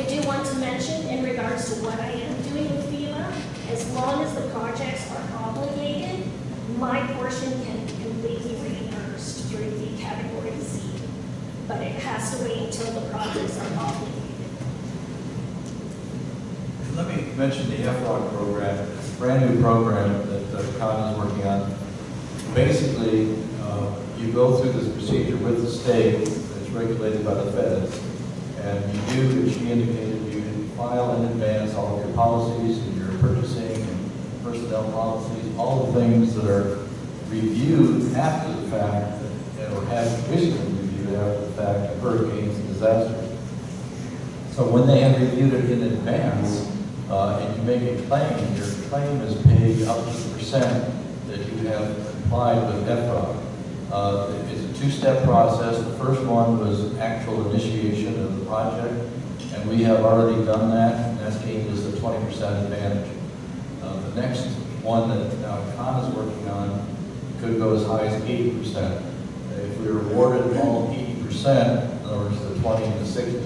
I do want to mention in regards to what I am doing with FEMA, as long as the projects are obligated, my portion can be completely reimbursed through the category C. But it has to wait until the projects are obligated. Let me mention the FROG program. It's a brand new program that Con is working on. Basically, you go through this procedure with the state that's regulated by the feds, and you do, as she indicated, you can file in advance all of your policies and your purchasing and personnel policies, all the things that are reviewed after the fact, or have recently reviewed after the fact of hurricanes and disasters. So when they have reviewed it in advance, and you make a claim, your claim is paid up to the percent that you have applied with FROG. It's a two-step process. The first one was actual initiation of the project, and we have already done that, and that's gained us the 20% advantage. The next one that Con is working on could go as high as 80%. If we were awarded all 80%, in other words, the 20 and the 60, we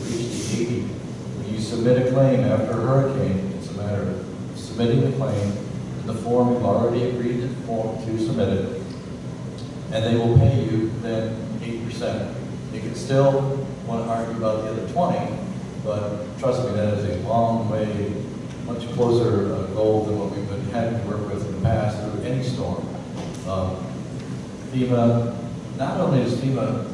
reach the 80. When you submit a claim after a hurricane, it's a matter of submitting the claim in the form you've already agreed to submit it, and they will pay you then 8%. You can still want to argue about the other 20, but trust me, that is a long way, much closer goal than what we've been having to work with in the past through any storm. FEMA, not only is FEMA,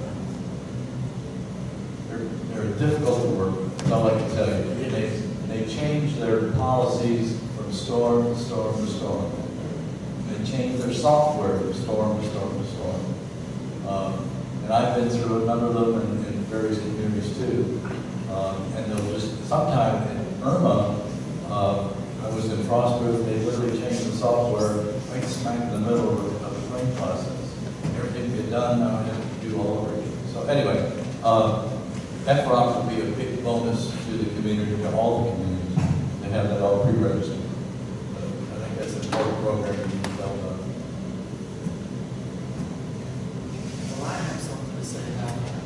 they're difficult to work with, that's all I can tell you. They change their policies from storm to storm to storm. They change their software from storm to storm to storm. And I've been through a number of them in various communities too. And they'll just, sometime in Irma, I was in Frostproof, they literally changed the software right smack in the middle of the claim process. Everything get done, now I have to do all over again. So anyway, FROG will be a big bonus to the community, to all the communities, to have that all pre-registered. I think that's an important program to be developed. Well, I have something to say about that.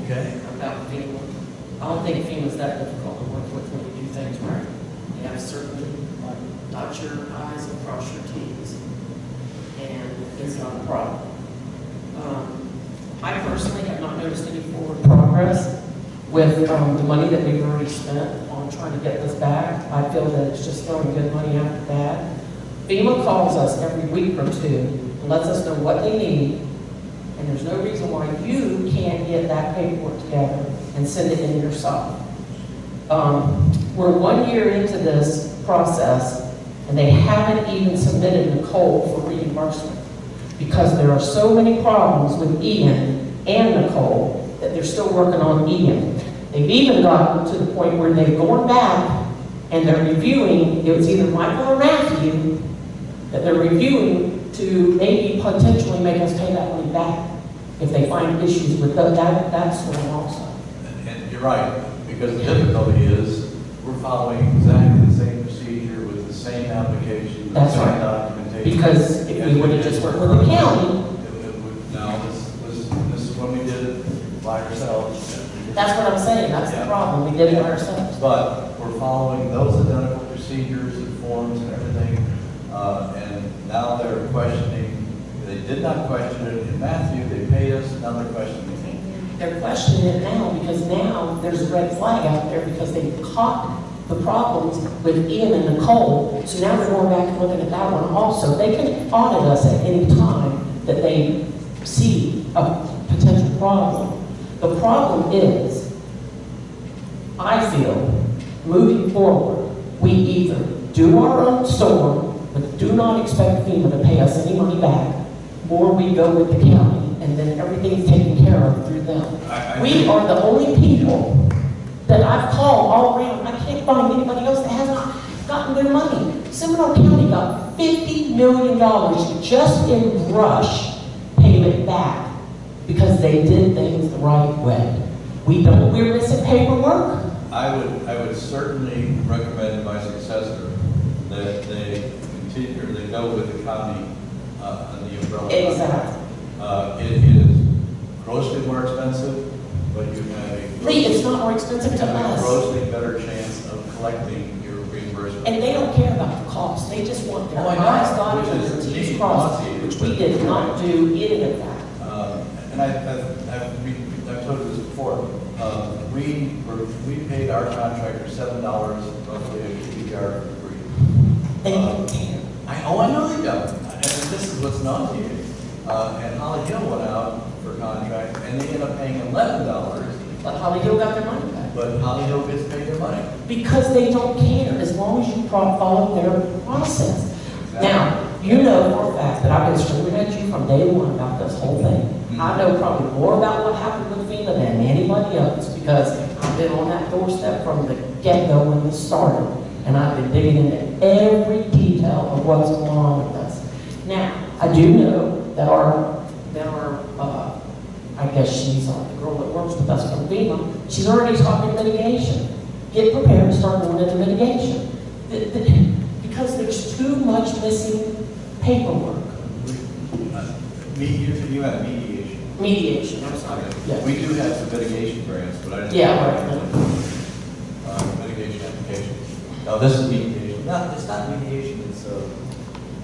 Okay. About FEMA. I don't think FEMA's that difficult to work with when you do things right. You have certainly dot your I's and cross your T's, and it's not a problem. I personally have not noticed any forward progress with the money that we've already spent on trying to get this back. I feel that it's just throwing good money after bad. FEMA calls us every week or two and lets us know what they need, and there's no reason why you can't get that paperwork together and send it in yourself. We're 1 year into this process, and they haven't even submitted Nicole for reimbursement because there are so many problems with Ian and Nicole that they're still working on Ian. They've even gotten to the point where they've gone back and they're reviewing, it was either Michael or Matthew, that they're reviewing to maybe potentially make us pay that money back if they find issues with that sort of also. And you're right, because the difficulty is we're following exactly the same procedure with the same application, the same documentation. Because if we would have just worked with the county. No, this is when we did it by ourselves. That's what I'm saying, that's the problem, we did it ourselves. But we're following those identical procedures and forms and everything, and now they're questioning. They did not question it in Matthew, they paid us, now they're questioning it. They're questioning it now because now there's a red flag out there because they caught the problems with Ian and Nicole. So now they're going back and looking at that one also. They can audit us at any time that they see a potential problem. The problem is, I feel, moving forward, we either do our own storm, but do not expect FEMA to pay us any money back, or we go with the county, and then everything's taken care of through them. We are the only people that I've called all around. I can't find anybody else that has not gotten their money. Seminole County got $50 million just in brush payment back because they did things the right way. We're missing paperwork. I would certainly recommend my successor that they continue, or they go with the county on the umbrella. Exactly. It is grossly more expensive, but you have a Lee, it's not more expensive you to have a us. grossly better chance of collecting your reimbursement. And they don't care about the cost. They just want their Oh, I know. eyes dotted and Which their is T's neat, crossed, honestly. which we did not do any of that. And I've told you this before. We paid our contractor $7 roughly a cubic yard for free. They don't care. I know they don't. And this is what's known to you. And Holly Hill went out for contract, and they ended up paying $11. But Holly Hill got their money back. But Holly Hill gets paid their money. Because they don't care, as long as you follow their process. Now, you know for a fact that I've been screaming at you from day one about this whole thing. I know probably more about what happened with FEMA than anybody else, because I've been on that doorstep from the get-go when this started. And I've been digging into every detail of what's going on with us. Now, I do know that I guess she's the girl that works with us from FEMA, she's already talking litigation. Get prepared to start going into litigation. Because there's too much missing paperwork. You have mediation. Mediation, I'm sorry. Yes. We do have some mitigation grants, but I didn't. Yeah, Mitigation application. No, this is mediation. No, it's not mediation, it's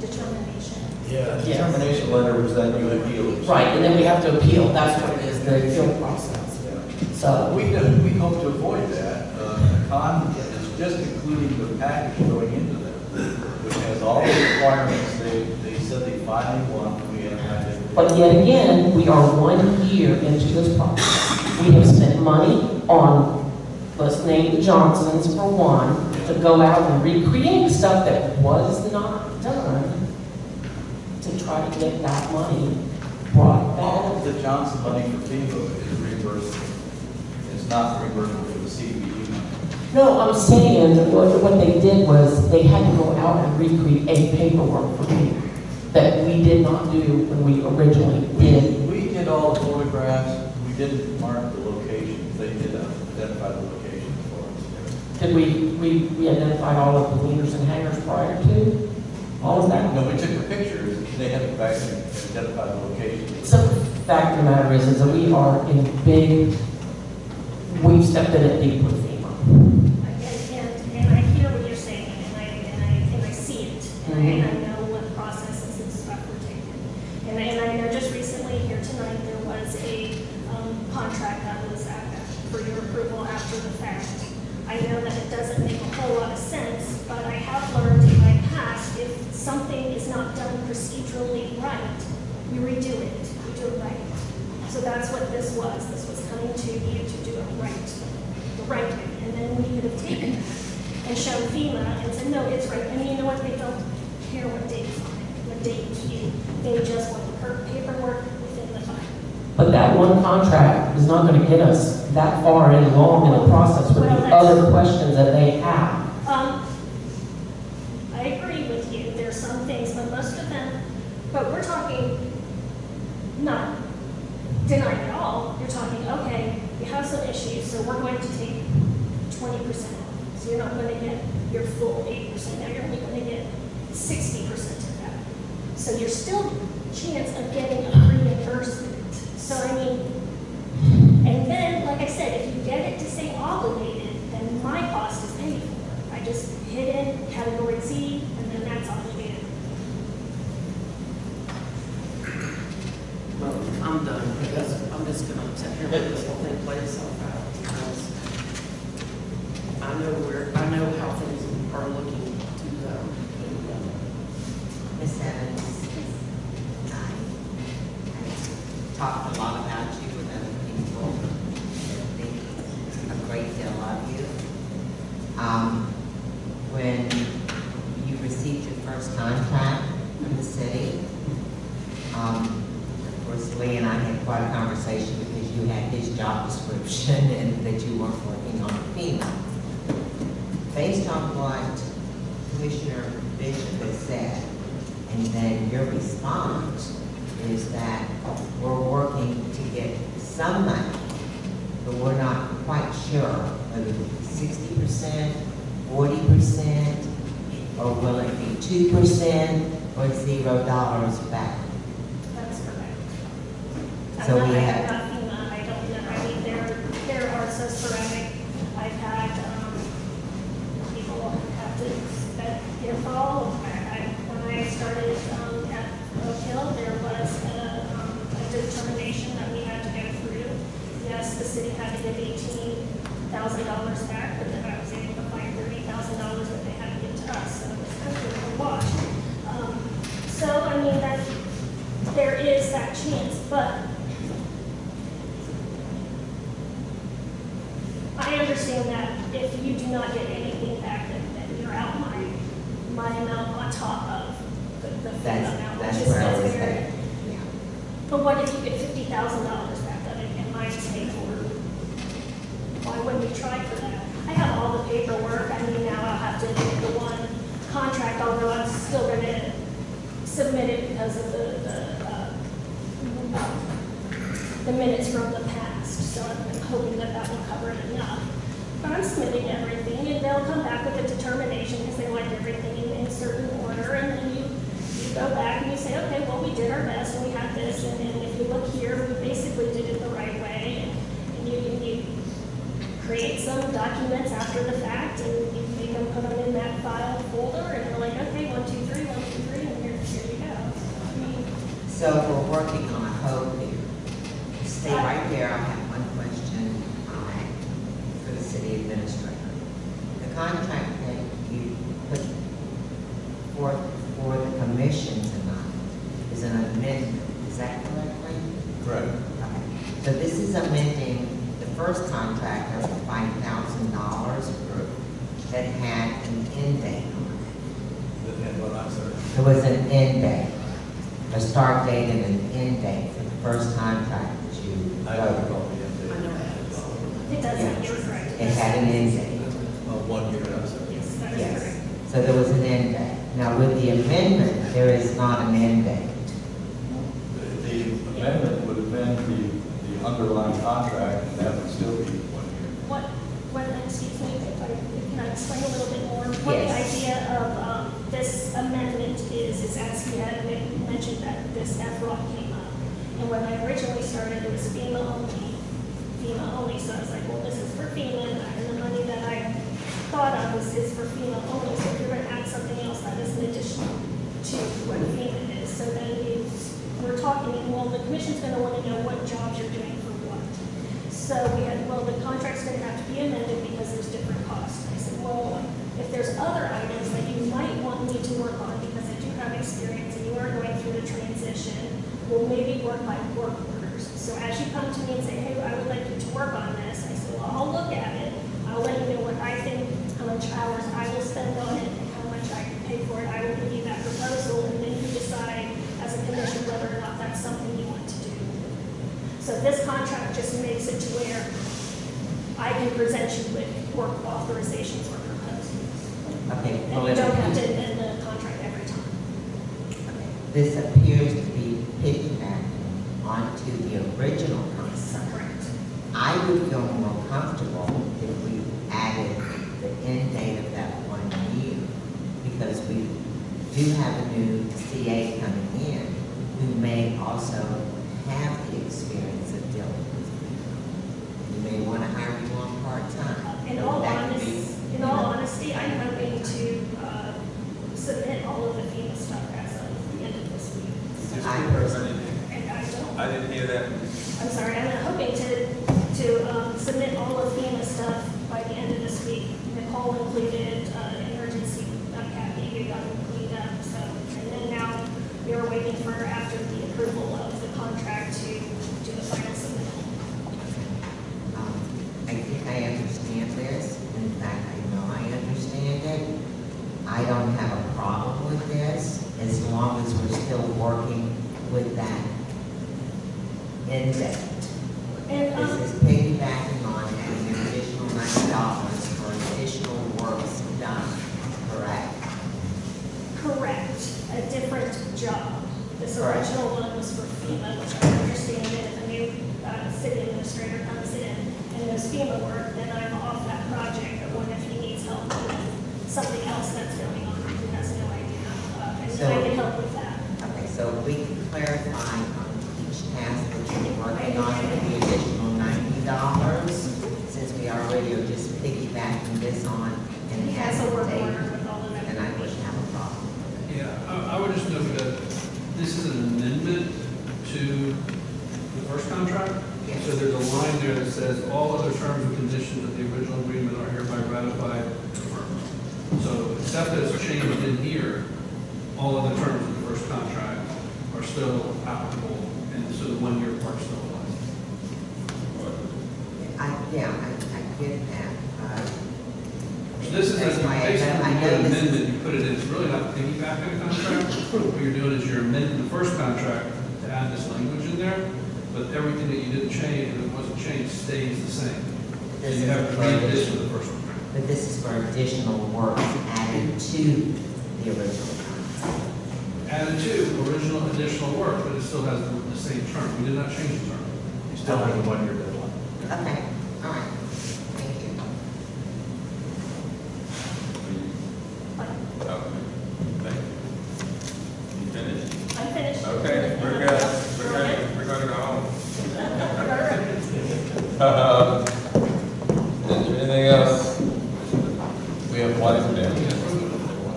Determination. determination letter, which then you appeal. right, and then we have to appeal. That's what it is, the appeal process. Yeah. So, We hope to avoid that. Con is just including the package going into them, which has all the requirements they said they finally want. We have had it. but yet again, we are 1 year into this process. We have spent money on, let's name the Johnsons for one, to go out and recreate stuff that was not done to try to get that money brought All back. of the Johnson money for FEMA is reimbursable. It's not reimbursable for the CBD money. No, I'm saying that what they did was they had to go out and recreate paperwork for me that we did not do when we originally did. We did all the photographs. We didn't mark the locations. They did identify the locations for us. Did we identified all of the leaders and hangers prior to all of that? No, we took the pictures. They had to go back and identify the locations. So the fact of the matter is that we are in we've stepped in it deep with FEMA. And I hear what you're saying, and I see it, and I know what processes and stuff were taken. And I know just recently here tonight, there was a contract that was for your approval after the fact. I know that it doesn't make a whole lot of sense, but I have learned in my past, if something is not done procedurally right, we redo it, we do it right. So that's what this was. This was coming to you to do it right, the right way. And then we could have taken that and shown FEMA and said, no, it's right. And you know what? They don't care what date it's on it, what date it's due. They just want the paperwork within the file. But that one contract is not going to get us that far along in the process with Well, the that's- other questions that they have. I agree with you. There's some things, but most of them, but we're talking not denying it all. You're talking, okay, you have some issues, so we're going to take 20% off. So you're not going to get your full 8%. Now you're only going to get 60% of that. So you're still chance of getting a reimbursement. So I mean, and then, like I said, if you get it to say obligated, then my cost is paid for. I just hit in category Z, and then that's obligated. Well, I'm done because I'm just going to sit here and let this whole thing play itself out because I know how things are looking to go. Miss Evans, I talked a lot about you with other people. I think a great deal of you. When you received your first contract from the city, of course, Lee and I had quite a conversation because you had his job description and that you weren't working on FEMA. Based on what Commissioner Bishop has said, and then your response is that we're working to get some money, but we're not quite sure whether it's 60%, 40%, or will it be 2% or $0 back? That's correct. So I'm we not have- FEMA. I don't know. I mean, $18,000 back, but then I was able to find $30,000 that they had to give to us, so it's kind of a wash. So, I mean, there is that chance, but I understand that if you do not get anything back, then you're out my amount on top of the amount, which is where I was fair. at. Yeah. But what if you get $50,000 back of it and mine is paid for? Why wouldn't you try for that? I have all the paperwork. I mean, now I'll have to do the one contract, although I'm still going to submit it because of the minutes from the past. So I'm hoping that that will cover it enough. But I'm submitting everything, and they'll come back with a determination because they like everything in certain order, and then you go back and you say, okay, well, we did our best, and we have this, and if you look here, we basically did it the right way, and you create some documents after the fact, and you make them put them in that file folder, and you're like, okay, 1, 2, 3, 1, 2, 3, and here you go. I mean, So if we're working on a hope here, stay right there, I have one question for the city administrator. The contract that you put forth for the commission tonight is an amendment, is that correctly? Correct. Okay. So this is amending the first contract of $5,000 that had an end date on it. And what I'm sorry. There was an end date, a start date and an end date for the first contract that you I don't wrote. recall the end date. it doesn't, Yeah. you're correct. It had an end date. 1 year, I'm sorry. Yes, that is Yes. correct. So there was an end date. Now with the amendment, there is not an end date. The amendment would amend the underlying contract, and that would still be 1 year. Excuse me, if can I explain a little bit more? What the Yes. idea of this amendment is as he had mentioned that this FROC came up. And when I originally started, it was FEMA only, so I was like, well, this is for FEMA, and the money that I thought of is for FEMA only, so if you're gonna add something else, that is an addition to what FEMA is. So then we're talking, and well, the commission's gonna wanna know what jobs you're doing for what. So we had, well, the contract's gonna have to be amended because there's different costs. I said, well, if there's other items that you might want me to work on, because I do have experience and you are going through the transition, we'll maybe work by work orders. So as you come to me and say, hey, I would like you to work on this, I said, well, I'll look at it. I'll let you know what I think, how much hours I will spend on it, and how much I can pay for it. I will give you that proposal, and then you decide as a commission whether or not that's something you want to do. So this contract just makes it to where I can present you with work authorizations or proposals. Okay. And you don't have to amend the contract every time. Okay. This appears to be piggybacking onto the original contract. Correct. I would feel more comfortable if we added the end date of that 1 year, because we do have a new CA coming in who may also have the experience of dealing with people. You may want to hire you on part-time. In all That could be, honesty, I'm hoping to submit all of the FEMA stuff as of the end of this week. Just I I personally- didn't hear that. I'm sorry, I'm hoping to submit all of FEMA stuff by the end of this week. Nicole included, emergency capping, we got them cleaned up, so, and then now we are waiting for after the approval of the contract to do the final submittal. I think I understand this. In fact, I know I understand it. I don't have a problem with this as long as we're still working with that end date. And, This is piggybacking on an additional $90 for additional works done, correct? correct, a different job. This Correct. original one was for FEMA, which I understand it, if a new city administrator comes in and does FEMA work, then I'm off that project, but what if he needs help with something else that's going on, he has no idea, and So- I can help with that. Okay, so we can clarify on each task that you're working on for the additional $90, since we already are just piggybacking this on and He has a adding work date, order with all of that. and I wouldn't have a problem. Yeah, I would just note that this is an amendment to the first contract. So there's a line there that says, all other terms and conditions of the original agreement are hereby ratified and confirmed. So except that it's changed in here, all other terms of the first contract are still applicable, and so the 1-year part still applies. I get that. This is That's a, why basically, I you know put an this is- amendment, you put it in, it's really not piggybacking a contract. What you're doing is you're amending the first contract to add this language in there, but everything that you didn't change, that wasn't changed, stays the same. So you have to read this for the first one. But this is for additional work added to the original contract. Added to original additional work, but it still has the same term. We did not change the term. You still have a 1-year deadline. Okay, all right. Thank you. Okay, thank you. You finished? I'm finished. Okay, we're good. We're going to go home. Is there anything else? We have one. Yeah.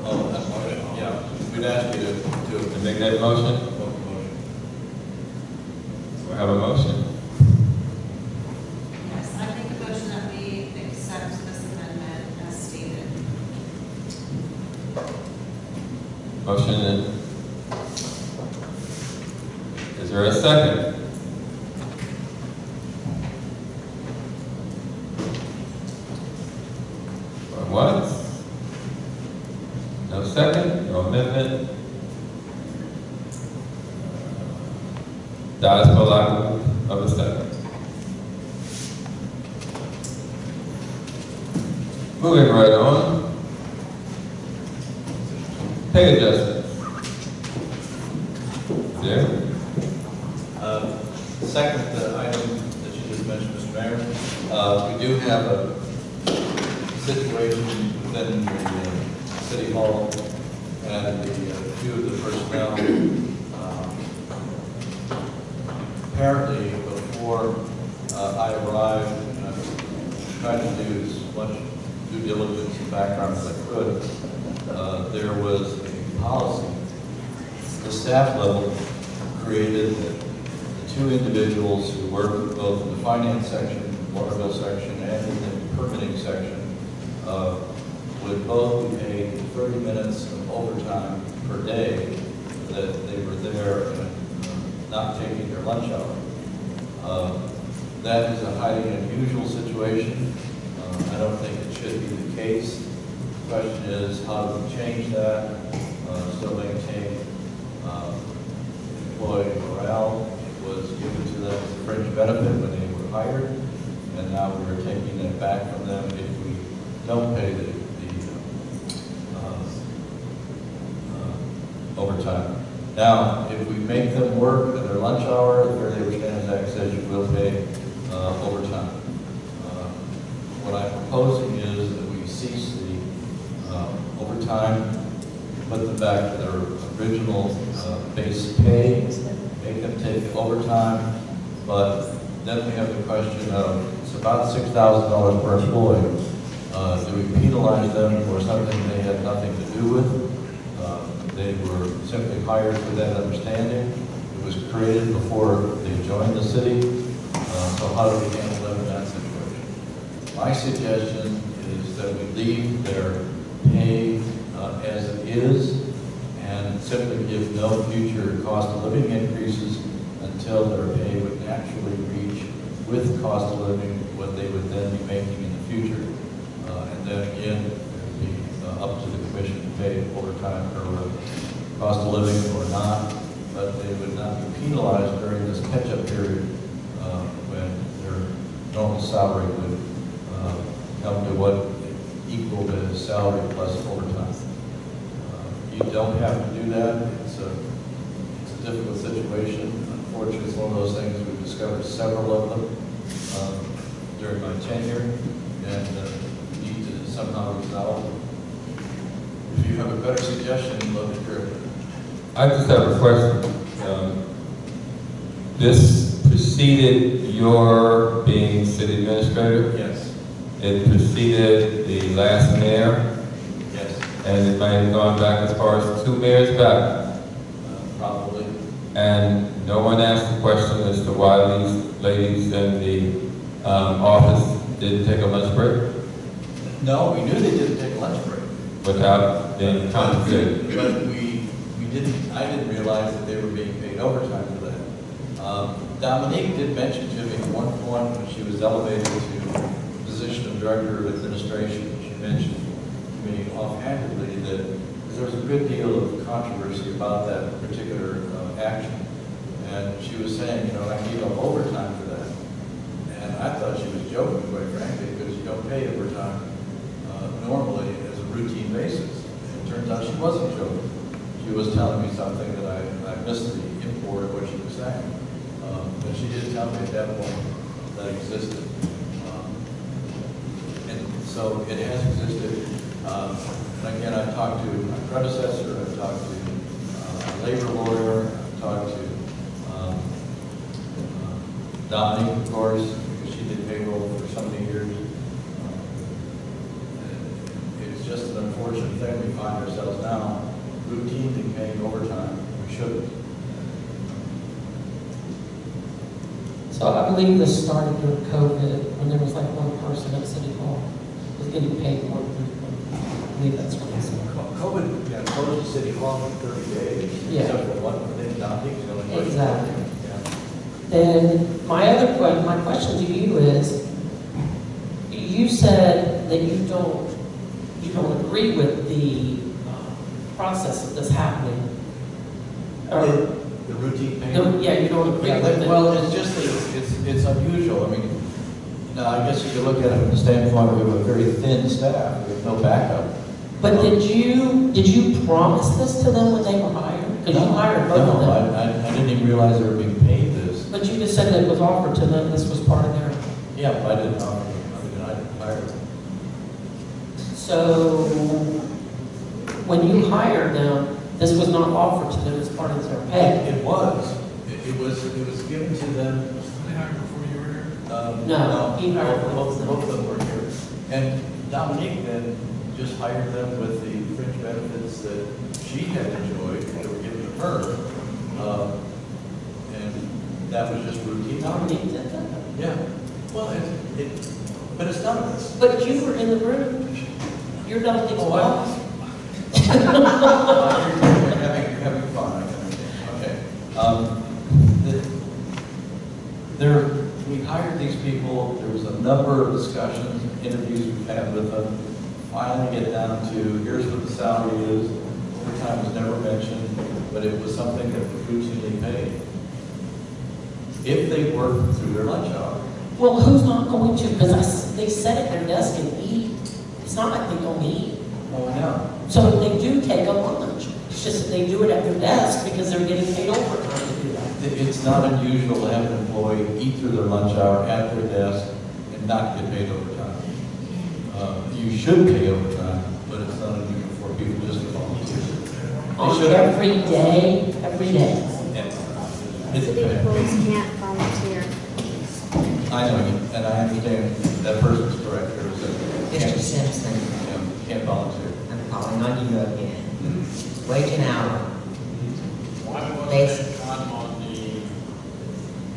Oh, that's okay. Yeah, we'd ask you to To make that motion? We have a motion. Yes, I make a motion that we accept this amendment as stated. Motion is there a second? What? No second, no amendment? Dies for lack of a second. Moving right on. Pay adjustments. There. Second item that you just mentioned, Mr. Mayor, we do have a situation within the City Hall and the few of the personnel. Apparently, before I arrived, I tried to do as much due diligence and background as I could. There was a policy, the staff level created that the 2 individuals who work both in the finance section, water section, and in the permitting section would both be paid 30 minutes of overtime per day that they were there and not taking their lunch hour. That is a highly unusual situation. I don't think it should be the case. The question is, how do we change that, still maintain employee morale? It was given to them as a fringe benefit when they were hired, and now we're taking that back from them if we don't pay the overtime. Now, if we make them work at their lunch hour, the Fair Labor Standards Act says you will pay overtime. What I'm proposing is that we cease the overtime, put them back to their original base pay, make them take overtime, but then we have the question of, it's about $6,000 per employee. Do we penalize them for something they had nothing to do with? They were simply hired with that understanding. It was created before they joined the city. So how do we handle them in that situation? My suggestion is that we leave their pay as it is and simply give no future cost of living increases until their pay would naturally reach with cost of living what they would then be making in the future. And then again, it would be up to the commission to pay overtime or cost of living or not, but they would not be penalized during this catch-up period when their normal salary would come to what equal to his salary plus overtime. You don't have to do that. It's a difficult situation. Unfortunately, it's one of those things we've discovered several of them during my tenure and need to somehow resolve. If you have a better suggestion, I'd love to hear it. I just have a question. This preceded your being city administrator? Yes. It preceded the last mayor? Yes. And it may have gone back as far as 2 mayors back? Probably. And no one asked the question as to why these ladies in the office didn't take a lunch break No, we knew they didn't take a lunch break. without being compensated? But we didn't, I didn't realize that they were being paid overtime for that. Dominique did mention to me at one point when she was elevated to the position of Director of Administration, she mentioned to me offhandedly that there was a good deal of controversy about that particular action. And she was saying, I gave up overtime for that. And I thought she was joking, quite frankly, because you don't pay overtime normally as a routine basis. And it turns out she wasn't joking. She was telling me something that I missed the import of what she was saying. But she did tell me at that point that existed. And so it has existed. And again, I've talked to my predecessor, I've talked to a labor lawyer, I've talked to Dominique, of course, because she did payroll for so many years. It's just an unfortunate thing we find ourselves now routinely paying overtime. We shouldn't. So I believe this started during COVID, when there was like one person at City Hall was getting paid more than people. I believe that's what it said. COVID closed the City Hall for 30 days. Yeah. Except for one thing, Dominique's the only person. Exactly. Yeah. Then my question to you is, you said that you don't agree with the process of this happening. Or, The routine payment? yeah, you don't agree with it. Well, it's just that it's unusual. I mean, now I guess you could look at it from the standpoint we have a very thin staff. We have no backup. But did you promise this to them when they were hired? Because you hired both of them. I didn't even realize they were being paid this. But you just said that it was offered to them, this was part of their... Yeah, but I didn't know. I didn't hire them. So, when you hired them, this was not offered to them as part of their pay? It was. It was given to them. They hired before you were here? No, he hired both of them were here. And Dominique then just hired them with the fringe benefits that she had enjoyed, that were given to her. And that was just routine. Dominique did that? Yeah. Well, but it's none of this. But you were in the room. You're Dominique's boss. You're having fun, I can understand. Okay. We hired these people, there was a number of discussions, interviews we've had with them. Finally get down to, here's what the salary is. Overtime was never mentioned, but it was something that was routinely paid. If they work through their lunch hour. Well, who's not going to? Because they sit at their desk and eat. It's not like they don't eat. Oh, no. So they do take a lunch. It's just that they do it at their desk because they're getting paid overtime to do that. It's not unusual to have an employee eat through their lunch hour at their desk and not get paid overtime. You should pay overtime, but it's not unusual for people just to volunteer. Every day, every day. It's City bad. employees can't volunteer. I know, and I understand that person's correct. Mr. Simpson, Can't volunteer. I'm calling on you again. Wage an hour. Why wasn't Base- it done on the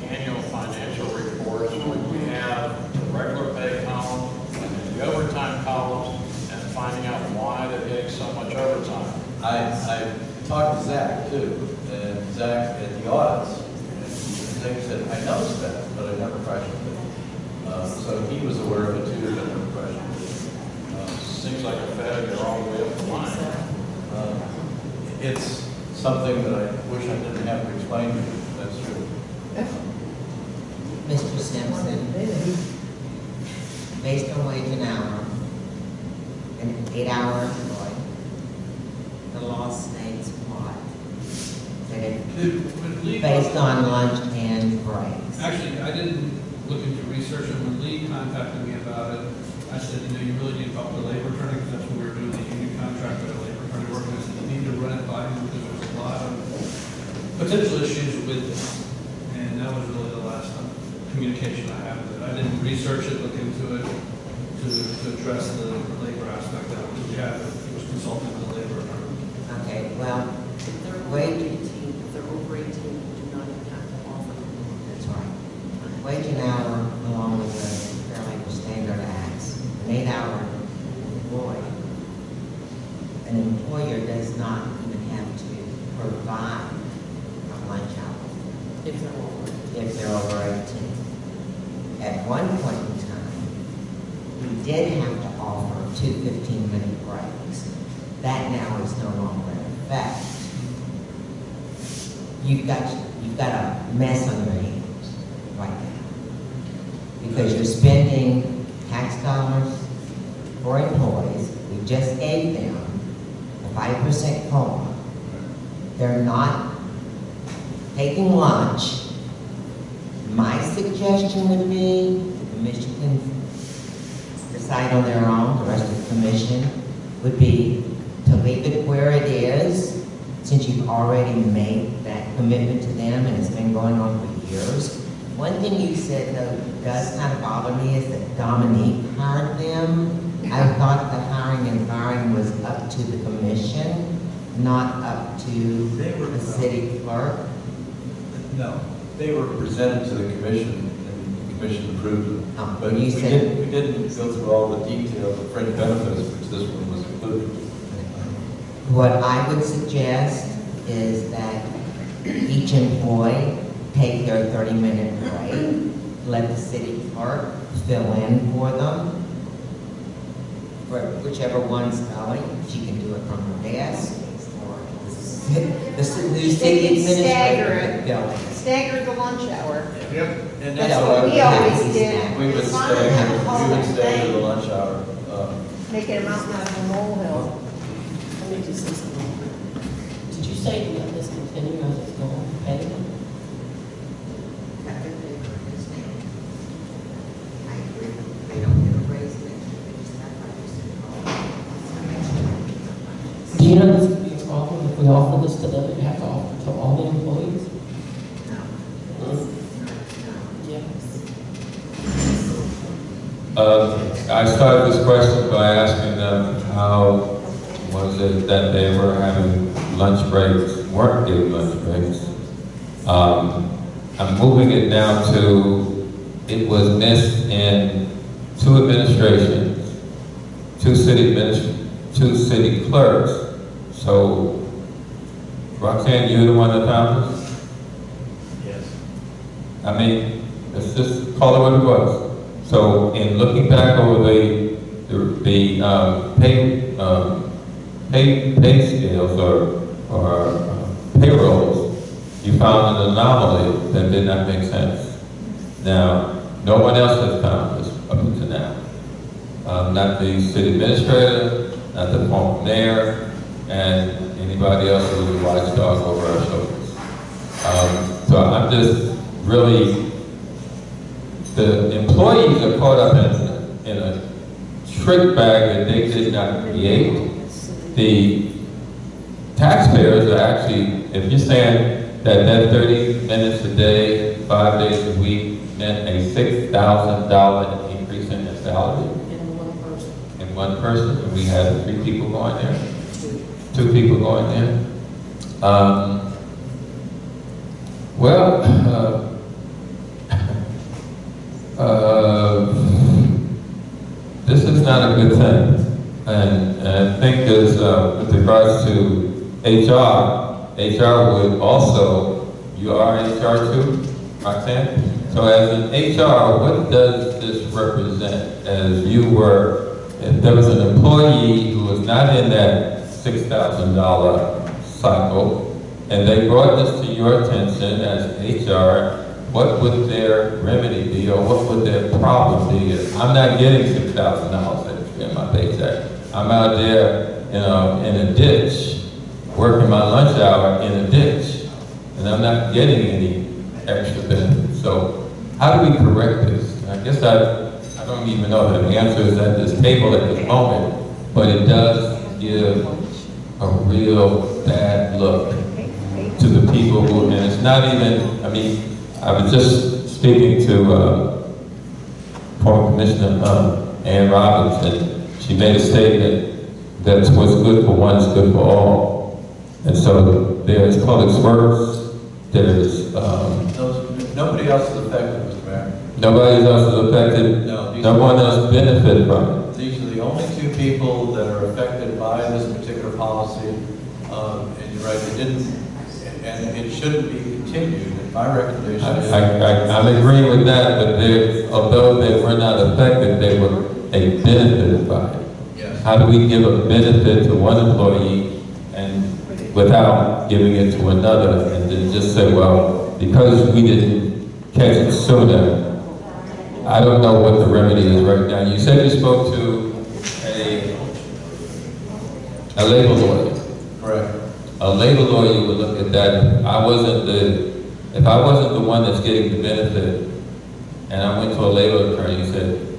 annual financial reports when we have the regular pay column and the overtime columns and finding out why they're getting so much overtime? I talked to Zach too, and Zach at the audits, and Zach said, I noticed that, but I never questioned it. So he was aware of it too, but never questioned it. Seems like a failure all the way up the line. It's something that I wish I didn't have to explain to you, that's true. Mr. Simpson, based on wage an hour, an 8-hour employee, the law states what? That When Lee- based on lunch and breaks. Actually, I didn't look into research, and when Lee contacted me about it, I said, you really need to talk to the labor attorney, because that's when we were doing the union contract with the labor attorney working. I said, you need to run it by him, because there's a lot of potential issues with this. And that was really the last communication I had with it. I didn't research it, look into it, to address the labor aspect of it. We had, it was consulting with the labor attorney. Okay, well, If they're over wage, 18, if they're over 18, you do not even have to offer them. that's right. wage and hour, along with the Fair Labor Standard Acts, an 8-hour employee, an employer does not even have to provide a lunch hour If they're over. if they're over 18. At one point in time, we did have to offer 2 15-minute breaks. That now is no longer in effect. You've got a mess on your hands right now because you're spending tax dollars for employees. We just gave them a 5% COLA. They're not taking lunch. My suggestion would be the commission can decide on their own, the rest of the commission, would be to leave it where it is, since you've already made that commitment to them and it's been going on for years. One thing you said, though, does kind of bother me is that Dominique hired them. I thought the hiring and firing was up to the commission, not up to the city clerk. No, they were presented to the commission, and the commission approved them. Oh, But you we said- didn't go through all the details of fringe benefits, which this one was included. What I would suggest is that each employee take their 30-minute break, let the city clerk fill in for them, for whichever one's going. She can do it from her desk, or the new city administrator can fill in. Stagger the lunch hour. Yep. And That's that's what what we always did. we would It's fine to have a stay to the thing. lunch hour. Making a mountain out of a molehill. Let me just say something. Did you say to let this continue as it's going, pay them? I agree. They don't get a raise next year, they just have 5%. Do you know this could be a problem if we offer this to them, you have to offer to all the employees? Yes. I started this question by asking them how was it that they were having lunch breaks, weren't getting lunch breaks. I'm moving it now to, it was missed in 2 administrations, 2 city clerks. So, Roxanne, you're the one that found this? Yes. I mean, let's just call it what it was. So, in looking back over the pay scales or payrolls, you found an anomaly that did not make sense. Now, no one else has found this up to now. Not the city administrator, not the former mayor, and anybody else who was a watchdog over our shoulders. So I'm just really, the employees are caught up in a trick bag that they did not create. The taxpayers are actually, if you're saying that 30 minutes a day, 5 days a week, meant a $6,000 increase in their salary In one person. in one person, and we had 3 people going there, 2 people going there. This is not a good thing. And I think as with regards to HR would also, you are HR too, Roxanne? So as an HR, what does this represent? As you were, if there was an employee who was not in that $6,000 cycle, and they brought this to your attention as HR, what would their remedy be, or what would their problem be? I'm not getting $6,000 in my paycheck. I'm out there, you know, in a ditch, working my lunch hour in a ditch, and I'm not getting any extra benefits. So how do we correct this? I guess I don't even know that the answer is at this table at this moment, but it does give a real bad look to the people who, and it's not even, I mean, I was just speaking to former Commissioner Ann Robbins, and she made a statement that what's good for one is good for all. And so there's public works, there's... Nobody else is affected, Mr. Mayor. Nobody else is affected? No, these No are- one else benefited from it? These are the only two people that are affected by this particular policy. And you're right, it didn't, and it shouldn't be continued. My recommendation is. I'm agreeing with that, but although they were not affected, they benefited by it. Yes. How do we give a benefit to one employee and without giving it to another, and then just say, well, because we didn't catch it sooner? I don't know what the remedy is right now. You said you spoke to a labor lawyer. Correct. A labor lawyer would look at that. If I wasn't the one that's getting the benefit, and I went to a labor attorney and said,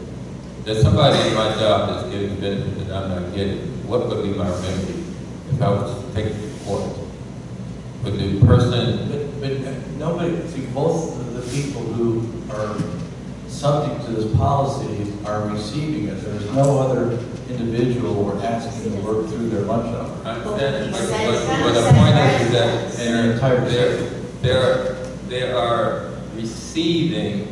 there's somebody in my job that's getting the benefit that I'm not getting, what would be my remedy if I was to take it to court? Would the person, But nobody, see, both of the people who are subject to this policy are receiving it. There's no other individual we're asking to work through their lunch hour. I understand, but the point is that And entire they are receiving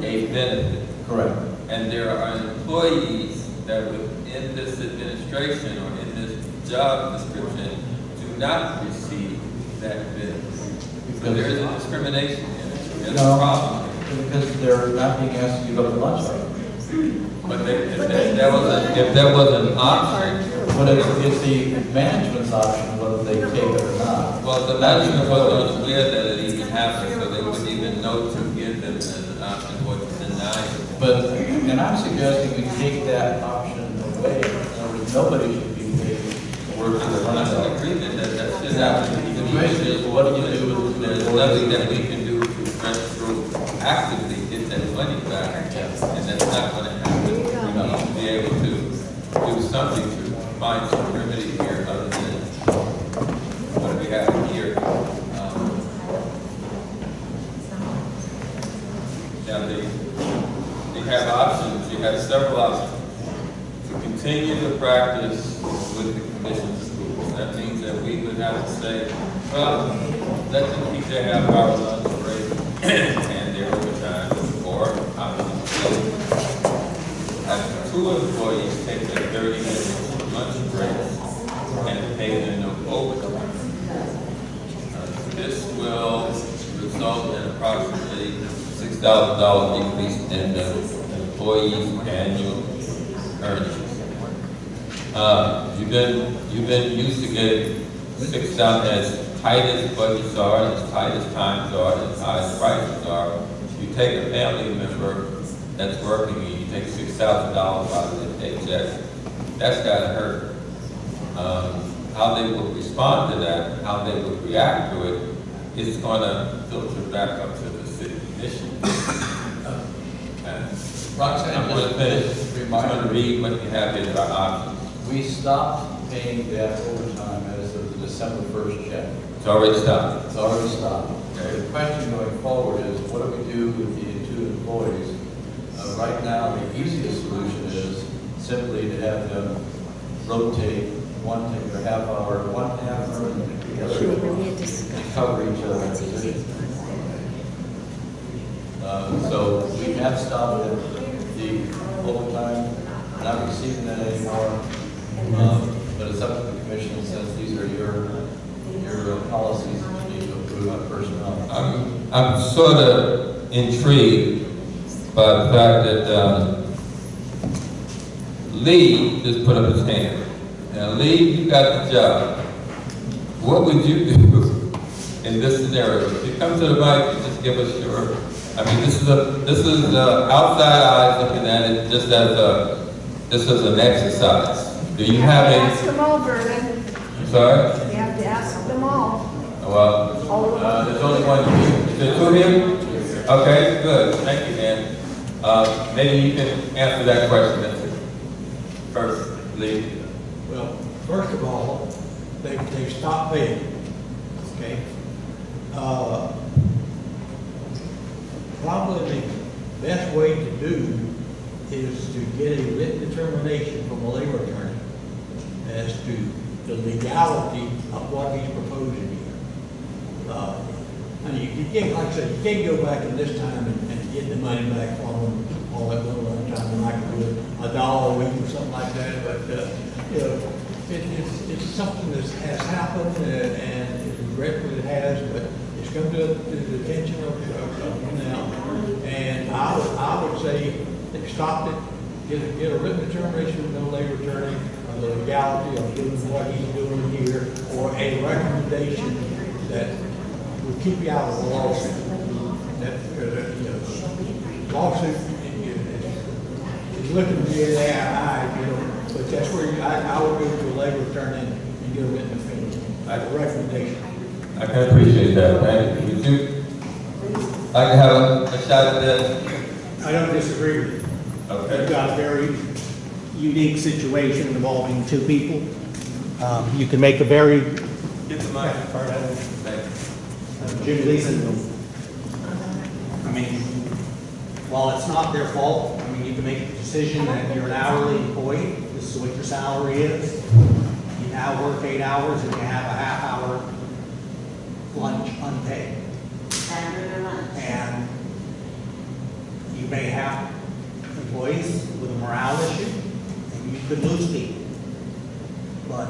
a benefit. Correct. And there are employees that within this administration or in this job description do not receive that benefit. So there is a discrimination in it. There's a problem. Because they're not being asked to give up the lunch hour. But if that was an option, But it's the management's option whether they take it or not. well, the management wasn't aware that it even happened, so they wouldn't even know to give them as an option or to deny it. But, and I'm suggesting we take that option away. Nobody should be paid to work in the I'm lunch in hour. agreement that should happen. The question is, what do you do with There's nothing that we can do to run through actively get that money back, and that's not going to happen. We need to be able to do something to find some remedy here other than what we have here. Now they have options, you have several options. To continue the practice with the commission schools, that means that we would have to say, well, let them keep their half-hour lunch break and their overtime, or obviously, have two employees take their 30-minute lunch breaks and pay them no overtime. This will result in approximately $6,000 decrease in the employee's annual earnings. You've been used to getting 6,000 as tight as budgets are, as tight as times are, as high as prices are. You take a family member that's working and you take $6,000 out of their paycheck, that's gotta hurt. How they will respond to that, how they will react to it, is gonna filter back up to the city commission. Roxanne, I'm gonna finish, I'm gonna read what you have in our options. We stopped paying that overtime as of the December 1st check. It's already stopped. It's already stopped. Okay. The question going forward is, what do we do with the two employees? Right now, the easiest solution is simply to have them rotate one, take their half hour, one half hour, and the other and cover each other's positions. So we have stopped the overtime, not receiving that anymore. But it's up to the commission since these are your policies that you need to approve on personnel. I'm sort of intrigued by the fact that Lee just put up his hand. Now, Lee, you got the job. What would you do in this scenario? If you come to the mic and just give us your, I mean, this is outside eyes looking at it just as an exercise. Do you have Ask any? them all, Vernon. I'm sorry. You have to ask them all. Well, All of them. There's only one here. is there two here? Okay, good. Thank you, man. Maybe you can answer that question first, Lee. Well, first of all, they stopped paying, okay? Probably the best way to do is to get a written determination from a labor attorney as to the legality of what he's proposing here. I mean, you can't, like I said, you can't go back in this time and getting the money back from them all that little time, and I can do it $1 a week or something like that, but, you know, it's something that has happened, and it's regretful it has, but it's come to the attention of now, and I would say, stop it, get a written determination from the labor attorney on the legality of doing what he's doing here, or a recommendation that will keep you out of the lawsuit. That, you know, lawsuit is looking to be in the eye, you know, but that's where I would go to a labor attorney and get a written opinion, like a recommendation. I can appreciate that, thank you. Would you like to have a shot at that? I don't disagree with you. Okay. You've got a very unique situation involving two people. You can make a very... Get the mic. Thank you. Jim Leeson, I mean, while it's not their fault, I mean, you can make a decision that you're an hourly employee, this is what your salary is. You now work 8 hours and you have a half-hour lunch unpaid. And you may have employees with a morale issue, and you could lose people. But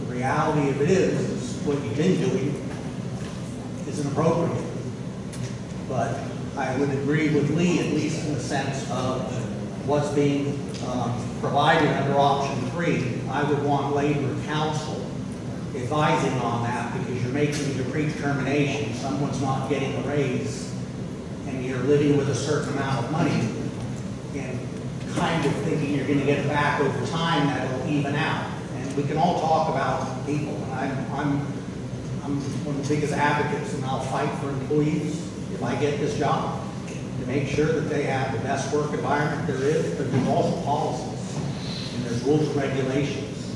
the reality of it is what you've been doing isn't appropriate. But I would agree with Lee, at least in the sense of what's being provided under option 3. I would want labor counsel advising on that, because you're making a predetermination. Someone's not getting a raise, and you're living with a certain amount of money, and kind of thinking you're going to get it back over time, that'll even out. And we can all talk about people. I'm one of the biggest advocates, and I'll fight for employees if I get this job to make sure that they have the best work environment there is. But there's also policies, and there's rules and regulations.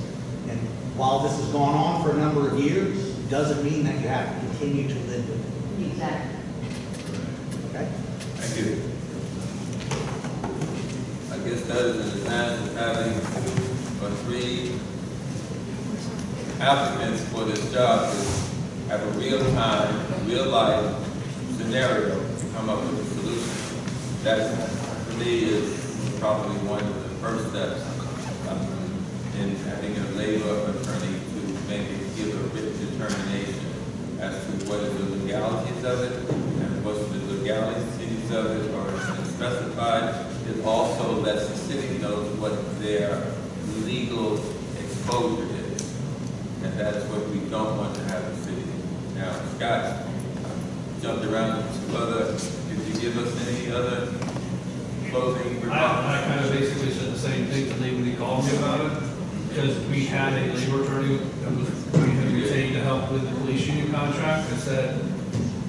And while this has gone on for a number of years, it doesn't mean that you have to continue to live with it. Exactly. Okay? Thank you. I guess that is an advantage of having 3 applicants for this job, is have a real-time, real-life scenario to come up with a solution. That, for me, is probably one of the first steps in having a labor attorney to maybe give a written determination as to what is the legalities of it, and what's the legalities of it, or specified. It also lets the city know what their legal exposure is, and that's what we don't want to have in the city. Now, Scott jumped around to other. Could you give us any other closing remarks? I kind of basically said the same thing to Lee when he called me about it, because we had a labor attorney that we had retained to help with the police union contract, and said,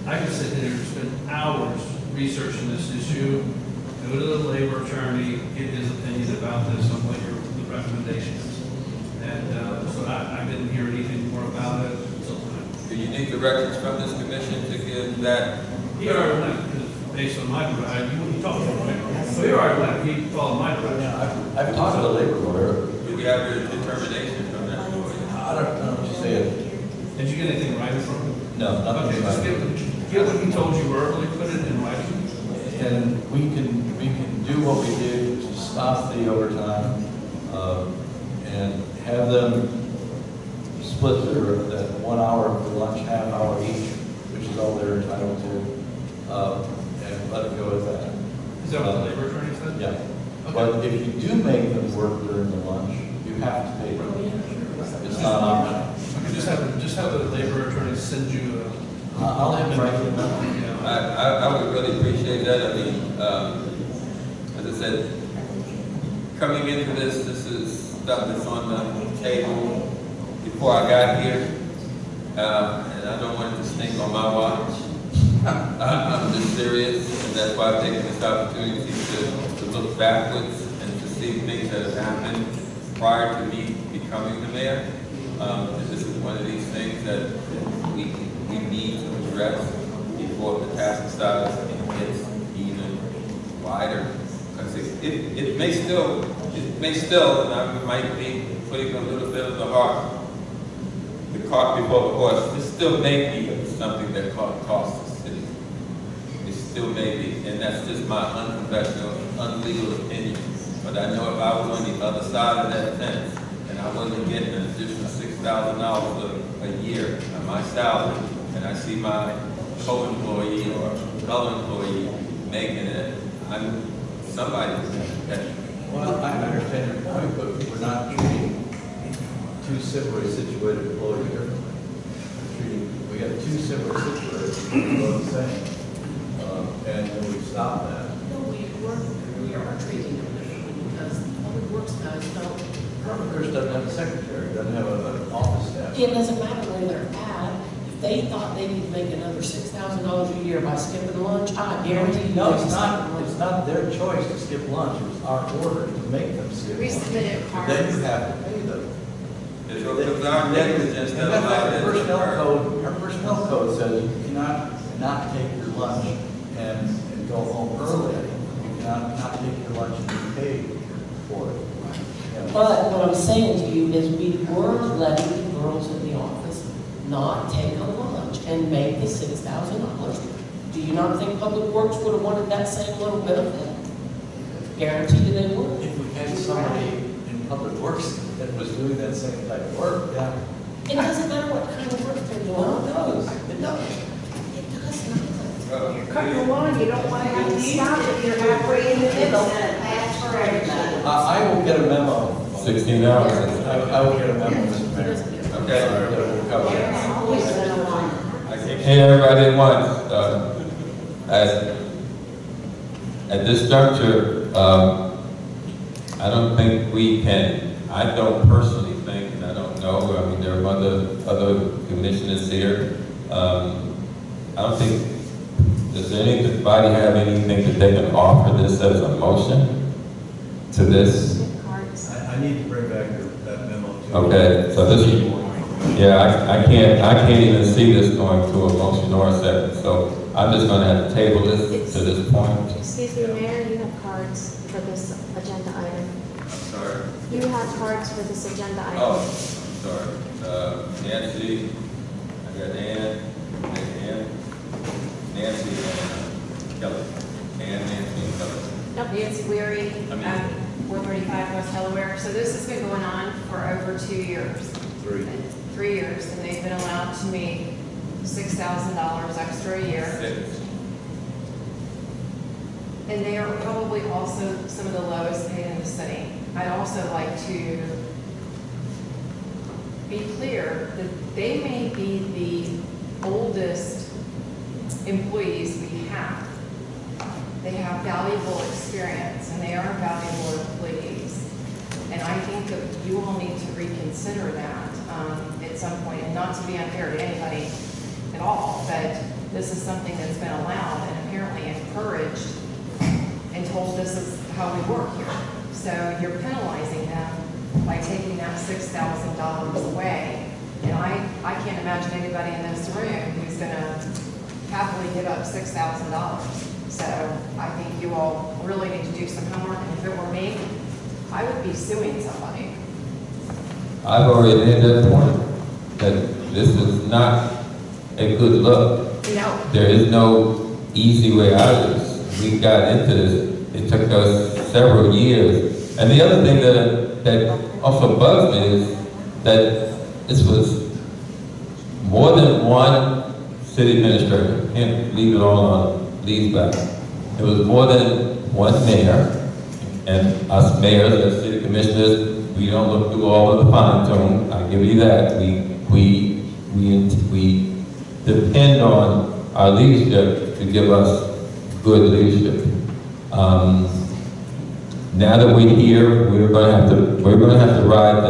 I could sit here and spend hours researching this issue, go to the labor attorney, get his opinion about this, on what the recommendation is. And so I didn't hear anything more about it. So, do you need the records from this commission to give that? he already left, because based on my direction, he talked about it. So he already left, he followed my direction. Yeah, I've talked to the labor lawyer. Do we have your determination from that? I don't know what you said. Did you get anything right from him? No, nothing. Okay, just give what he told you verbally, put it in writing. And we can do what we do to stop the overtime, and have them split that 1 hour for lunch, half hour each, which is all they're entitled to, and let it go with that. Is that what the labor attorney said? Yeah. Okay. But if you do make them work during the lunch, you have to pay them. It's not optional. Okay, just have the labor attorney send you a. I'll have him write it down. I would really appreciate that. I mean, as I said, coming into this is stuff that's on the table before I got here, and I don't want it to stink on my watch. I'm just serious, and that's why I've taken this opportunity to look backwards and to see things that have happened prior to me becoming the mayor. This is one of these things that we need to address before the metastasize and gets even wider. Because it may still, and I might be putting a little bit of the cart before the horse. It still may be something that costs the city. It's still may be, and that's just my unprofessional, unlegal opinion. But I know if I was on the other side of that fence, and I wasn't getting an additional $6,000 a year on my salary, and I see my co-employee or fellow employee making it, somebody's going to catch me. Well, I understand your point, but we're not treating two similarly situated employees differently. We got two similar situations, they're both the same. And we stop that. No, we are treating them differently because public works guys don't. Public Works doesn't have a secretary, doesn't have an office staff. It doesn't matter where they're at. If they thought they could make another $6,000 a year by skipping lunch, I guarantee you. No, they'd it's skip lunch. not their choice to skip lunch, it was our order to make them skip We lunch. submitted But then you cards. have to pay them. It's our negligence that allowed it to occur. Our personnel code says you cannot not take your lunch and go home early. You cannot not take your lunch and be paid for it. Yeah. But what I'm saying to you is we were letting the girls in the office not take a lunch and make the $6,000. Do you not think Public Works would have wanted that same little benefit? Guarantee you they would. If we had somebody in Public Works that was doing that same type of work, yeah. It doesn't matter what kind of work they're doing. Well, it does. It does. It does not. You're cutting the lawn, you don't want to have to stop if you're halfway in the middle. That's for everybody. I will get a memo. 16 hours. I will get a memo, Mr. Mayor. Okay. That will cover that. Always been a one. I can't hear everybody at once. At this juncture, I don't think we can, I don't personally think, and I don't know, I mean, there are other commissioners here. I don't think, does anybody have anything that they can offer this as a motion to this? I need to bring back that memo too. Okay, so this, yeah, I can't even see this going to a motion or a second, so I'm just gonna have to table this to this point. Excuse me, Mayor, you have cards for this agenda item. I'm sorry. You have cards for this agenda item. Oh, I'm sorry. Nancy, I got Ann, Nancy, and Kelly. Ann, Nancy, and Kelly. Nancy Weary, I mean- 435 West Delaware. So this has been going on for over 2 years. 3 years, and they've been allowed to make $6,000 extra a year. 6. And they are probably also some of the lowest paid in the city. I'd also like to be clear that they may be the oldest employees we have. They have valuable experience and they are valuable employees. And I think that you all need to reconsider that at some point, and not to be unfair to anybody at all, but this is something that's been allowed and apparently encouraged and told this is how we work here. So you're penalizing them by taking that $6,000 away. And I can't imagine anybody in this room who's gonna happily give up $6,000. So I think you all really need to do some homework, and if it were me, I would be suing somebody. I've already made that point, that this is not a good look. No. There is no easy way out of this. We got into this, it took us several years. And the other thing that also bugs me is that this was more than one city administrator. Can't leave it all on Lee's back. It was more than one mayor, and us mayors as city commissioners, we don't look through all of the fine tune. I give you that. We depend on our leadership to give us good leadership. Now that we're here, we're going to have to ride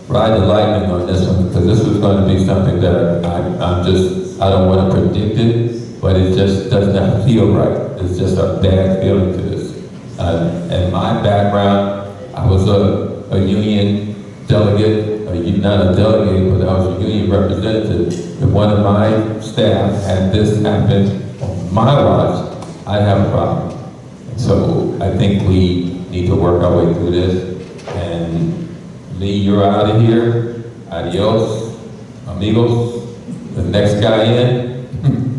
the lightning on this one, because this is going to be something that I don't want to predict it, but it just does not feel right. It's just a bad feeling to this. And my background, I was a union delegate, not a delegate, but I was a union representative. If one of my staff had this happen on my watch, I'd have a problem. So I think we need to work our way through this. And Lee, you're out of here. Adios, amigos. The next guy in.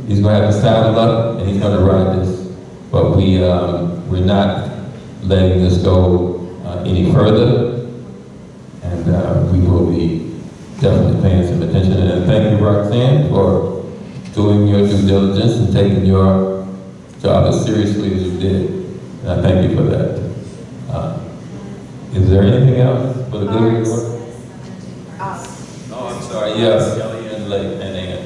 he's gonna have to saddle up and he's gonna ride this. But we're not letting this go any further, and we will be definitely paying some attention. And thank you, Roxanne, for doing your due diligence and taking your job as seriously as you did. And I thank you for that. Is there anything else for the good of the order? Oh, I'm sorry. Yes, Kelly and Ann.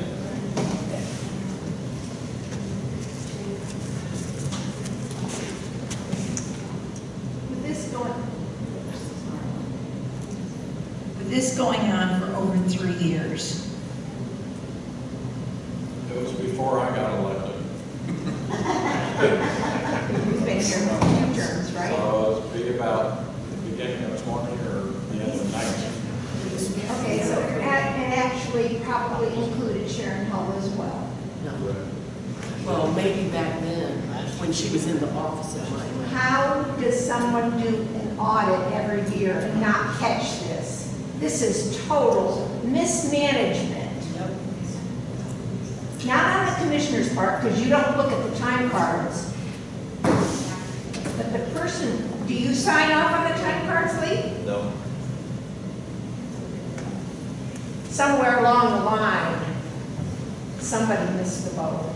With this going on for over 3 years, It was before I got elected. you've been here for a few terms, right? So it'd be about the beginning of 20 or the end of 19. Okay, so it actually probably included Sharon Hull as well. Well, maybe back then, when she was in the office, it might have. How does someone do an audit every year and not catch this? This is total mismanagement. Not on the commissioner's part, because you don't look at the time cards. But the person, do you sign off on the time cards, Lee? No. Somewhere along the line, somebody missed the boat.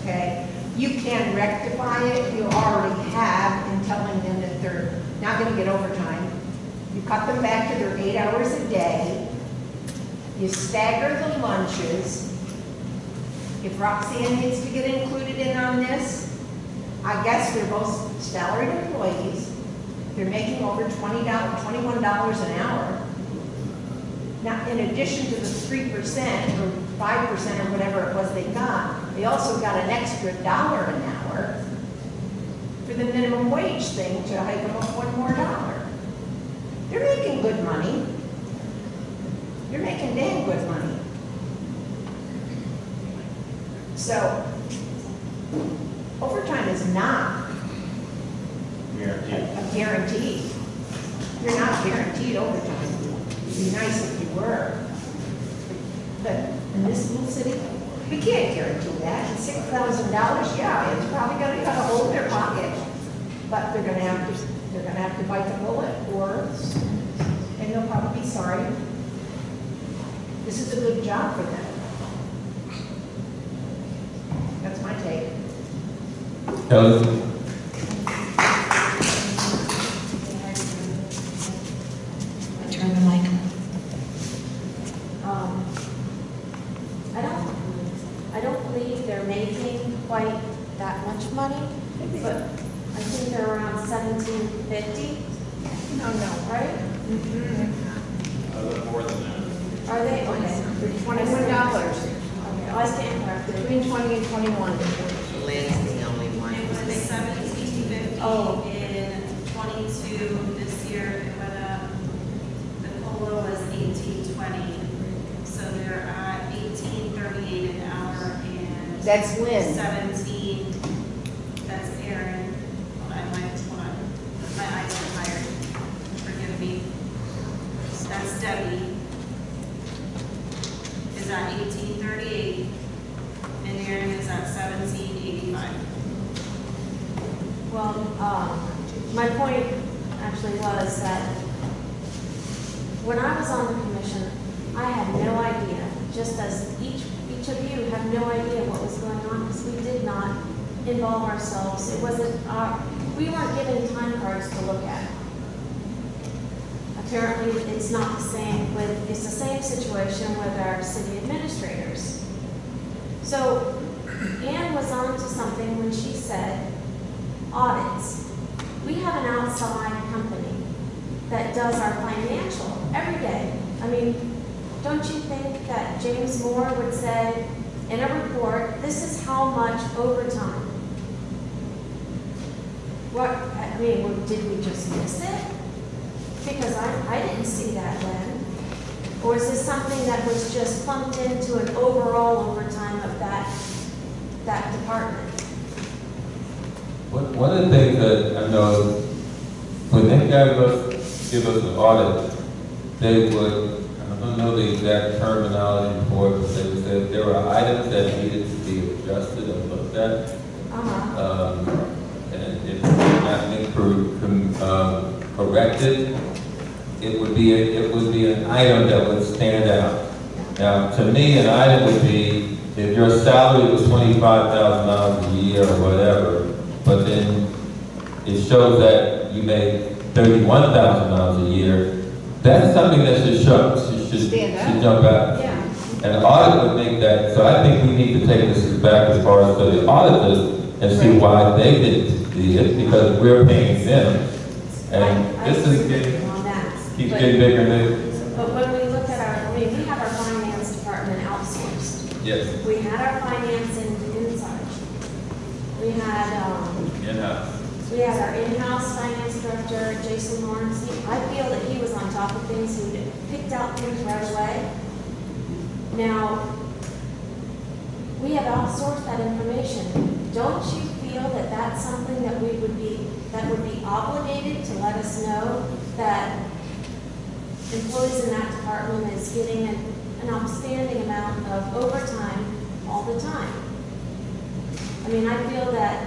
Okay? You can rectify it, you already have, in telling them that they're not gonna get overtime. You cut them back to their 8 hours a day. You stagger the lunches. If Roxanne needs to get included in on this, I guess they're both salaried employees. They're making over $21 an hour. Now, in addition to the 3% or 5% or whatever it was they got, they also got an extra $1 an hour for the minimum wage thing to hike them up $1 more. They're making good money. You're making damn good money. So, overtime is not a guarantee. You're not guaranteed overtime. It'd be nice if you were. But in this little city, we can't guarantee that. And $6,000, yeah, it's probably going to cut a hole in their pocket. But they're going to have to bite the bullet, and they'll probably be sorry. This is a good job for them. That's my take. Kelly? Turn the mic. I don't believe they're making quite that much money, but I think they're around $17.50. No, Right? A little more than that. Are they? Okay. $21. Okay, I stand corrected. Between 20 and 21. Lynn's the only one It who's was making. 1750 Oh. in 22. This year it went up. The COLA was 1820. So they're at 1838 an hour and That's Lynn. 17. That's Aaron. Hold on, hold on. My eyes are tired. Forgive me. That's Debbie. Is at 1838 and Aaron is at 1785. Well, my point actually was that when I was on the commission, I had no idea, just as each of you have no idea what was going on, because we did not involve ourselves. It wasn't we weren't given time cards to look at. Apparently, it's not the same it's the same situation with our city administrators. So Ann was on to something when she said audits. We have an outside company that does our financial every day. I mean, don't you think that James Moore would say in a report, this is how much overtime? What, I mean, did we just miss it? Because I didn't see that then. Or is this something that was just pumped into an overall overtime of that department? One of the things that I know is when they give us an audit, they would don't know the exact terminology for it, but they said there were items that needed to be adjusted and looked at. And if it's not been corrected, it would be an item that would stand out. Now, to me, an item would be if your salary was $25,000 a year or whatever, but then it shows that you made $31,000 a year. That's something that should jump out. Yeah. And the audit would make that, so I think we need to take this back as far as to the auditors and see why they didn't see it, because we're paying them. And this is getting, On that. keeps getting bigger and bigger. But when we look at we have our finance department outsourced. Yes, We had our finance inside. We had, in-house. we had our in-house finance director, Jason Lawrence. I feel that he was on top of things. He picked out things right away. Now, we have outsourced that information. Don't you feel that that's something that would be obligated to let us know that employees in that department is getting an outstanding amount of overtime all the time? I mean, I feel that,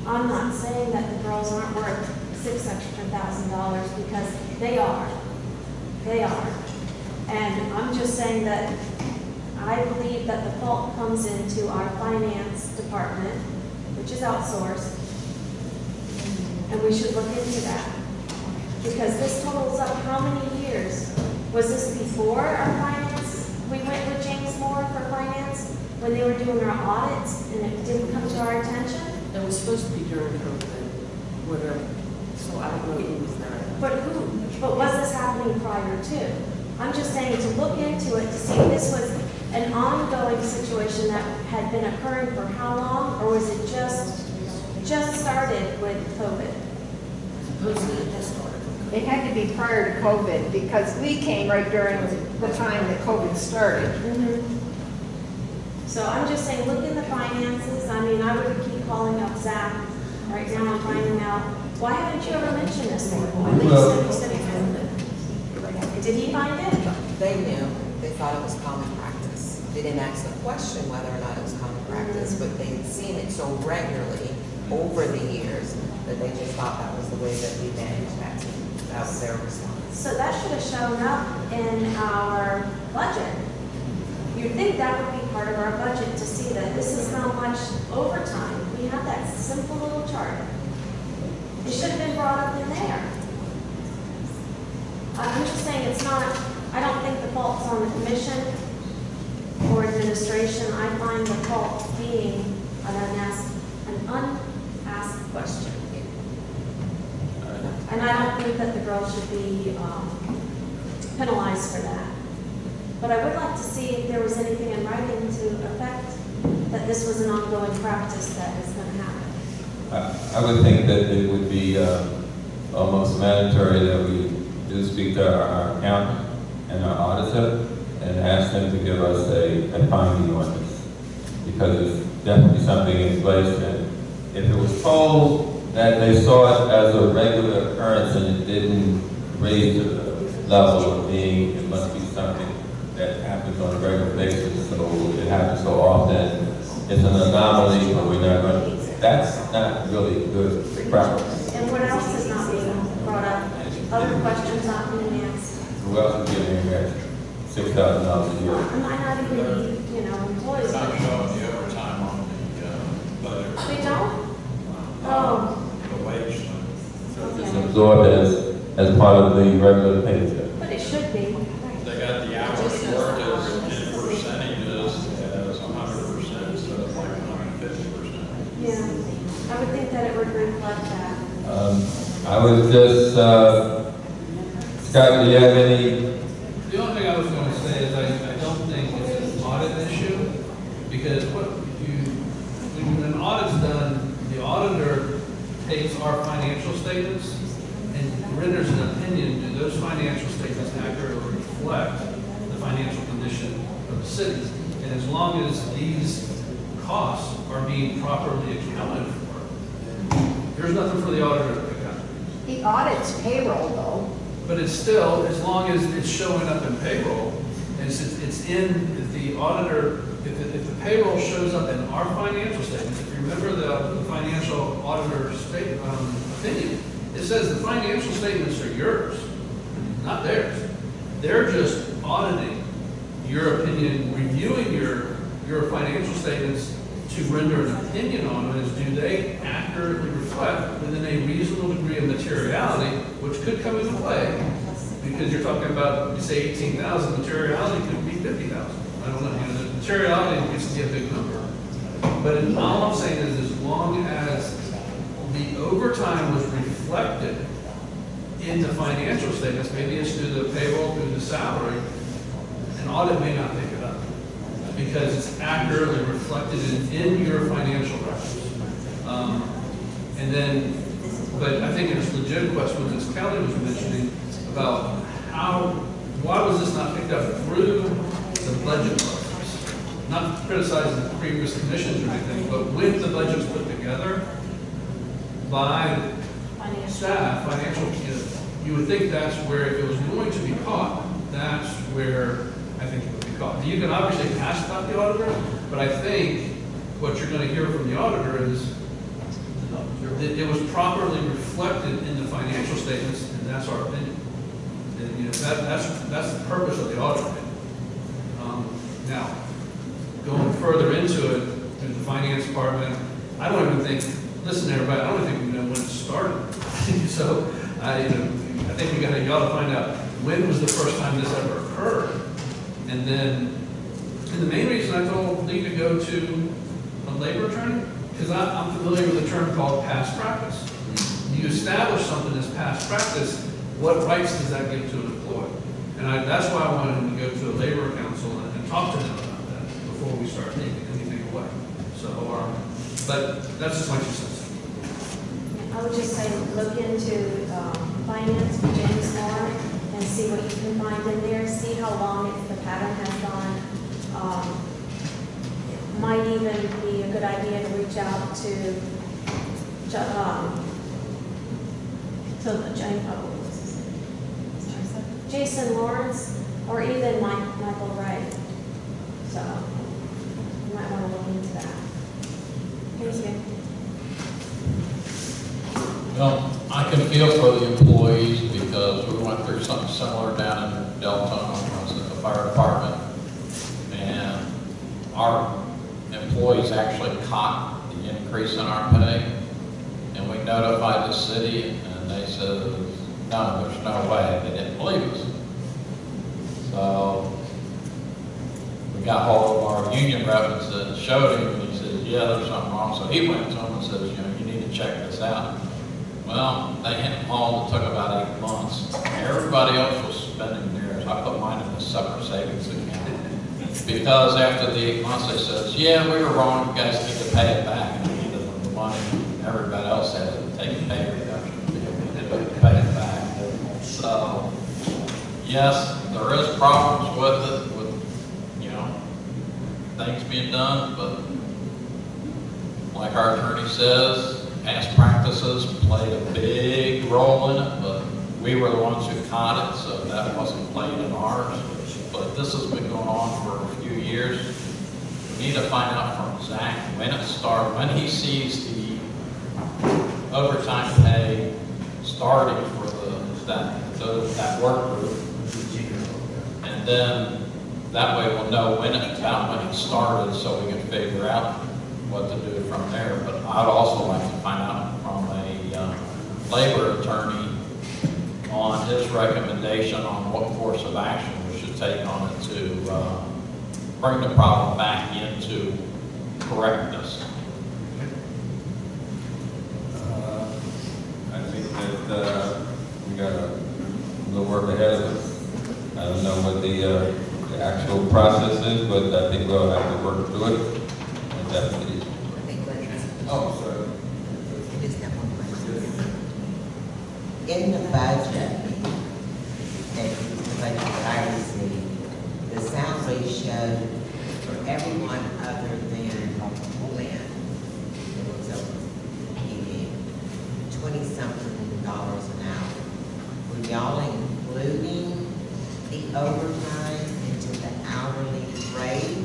I'm not saying that the girls aren't worth $6,000 because they are. They are. And I'm just saying that I believe that the fault comes into our finance department, which is outsourced, and we should look into that. Because this totals up how many years? Was this before our finance? We went with James Moore for finance when they were doing our audits and it didn't come to our attention? It was supposed to be during COVID, whatever, so I don't know who was there. But was this happening prior to? I'm just saying to look into it to see if this was an ongoing situation that had been occurring for how long, or was it just started with COVID? Supposedly it just started. It had to be prior to COVID because we came right during the time that COVID started. So I'm just saying, look in the finances. I mean, I would keep calling up Zach right now and finding out, why haven't you ever mentioned this before? I think you said he found it. Did he find it? They knew, they thought it was common practice. They didn't ask the question whether or not it was common practice, but they'd seen it so regularly over the years that they just thought that was the way that we managed that. That was their response. So that should have shown up in our budget. You'd think that would be part of our budget to see that this is how much overtime. We have that simple little chart. It should have been brought up in there. I'm just saying it's not, I don't think the fault's on the commission or administration. I find the fault being an unasked question. And I don't think that the girls should be penalized for that. But I would like to see if there was anything in writing to affect that this was an ongoing practice that is going to happen. I would think that it would be almost mandatory that we do speak to our accountant and our auditor and ask them to give us a finding on this, because it's definitely something in place. And if it was told that they saw it as a regular occurrence and it didn't raise to the level of being, it must be something that happens on a regular basis, so it happens so often. It's an anomaly, but we're not going to, that's not really good practice. And what else is not being brought up? Other questions not being asked? Who else is getting $6,000 a year? I might not even be, employees. It's not showing the overtime on the budget. They don't? Oh, The wage. It's okay. absorbed as part of the regular paycheck. But it should be. They got the hours worked in percentages as 100% instead of like 150%. Yeah. I would think that it would reflect that. I was just, Scott, do you have any? The only thing I was going to say is I don't think it's an audit issue, because when an audit's done, the auditor takes our financial statements and renders an opinion, do those financial statements accurately reflect the financial condition of the city? And as long as these costs are being properly accounted for, there's nothing for the auditor to pick up. He audits payroll though. But But it's still, as long as it's showing up in payroll, and it's in, if the auditor, if the payroll shows up in our financial statements, if you remember the financial auditor opinion, it says the financial statements are yours, not theirs. They're just auditing your opinion, reviewing your financial statements to render an opinion on them, is do they accurately reflect within a reasonable degree of materiality, which could come into play, because you're talking about, you say 18,000, materiality could be 50,000. I don't know, the materiality used to be a big number. But all I'm saying is, as long as the overtime was reflected in the financial statements, maybe it's through the payroll, through the salary, an audit may not pick it up, because it's accurately reflected in your financial records. And then, but I think it's a legit question, as Kelly was mentioning, about why was this not picked up through the budget process? Not criticizing the previous commissions or anything, but when the budget's put together by staff, financial, you would think that's where, if it was going to be caught, that's where I think it would be caught. You can obviously ask about the auditor, but I think what you're going to hear from the auditor is that it was properly reflected in the financial statements, and that's our opinion. And, that's the purpose of the audit. Now, going further into it, through the finance department, I don't even think, listen everybody, I don't think we know when it started. So, I think you ought to find out when was the first time this ever occurred. And then, the main reason I told Lee to go to a labor attorney, because I'm familiar with a term called past practice. You establish something as past practice, what rights does that give to an employee? And that's why I wanted him to go to a labor council and talk to them about that before we start taking anything away. So, but that's just my 2 cents. I would just say, look into finance with James Moore and see what you can find in there, see how long the pattern has gone. It might even be a good idea to reach out to Jason Lawrence, or even Michael Wright. So you might want to look into that. Thank you. Well, I can feel for the employees because we went through something similar down in Delta when I was at the fire department. And our employees actually caught the increase in our pay. And we notified the city and they said, no, there's no way. They didn't believe us. So we got hold of our union rep and showed him, and he said, yeah, there's something wrong. So he went to him and says, you need to check this out. Well, they hit them all. It took about 8 months. Everybody else was spending theirs. I put mine in a separate savings account. Because after the 8 months, they said, yeah, we were wrong. You guys need to pay it back. And we needed them the money. Everybody else had to take a pay reduction to pay it back. So, yes, there is problems with it, with, things being done, but like our attorney says, past practices played a big role in it, but we were the ones who caught it, so that wasn't played in ours. But this has been going on for a few years. We need to find out from Zach when it started, when he sees the overtime pay starting for that work group. And then that way we'll know when it started, so we can figure out what to do from there. But I'd also like to find out from a labor attorney on his recommendation on what course of action we should take on it to bring the problem back into correctness. I think that we got a little work ahead of us. I don't know what the actual process is, but I think we'll have to work through it. And definitely. Oh, sorry. Just have one question. In the budget, the budget that I received, the salary showed for everyone other than Lynn, it was over $20-something an hour. overtime into the hourly rate,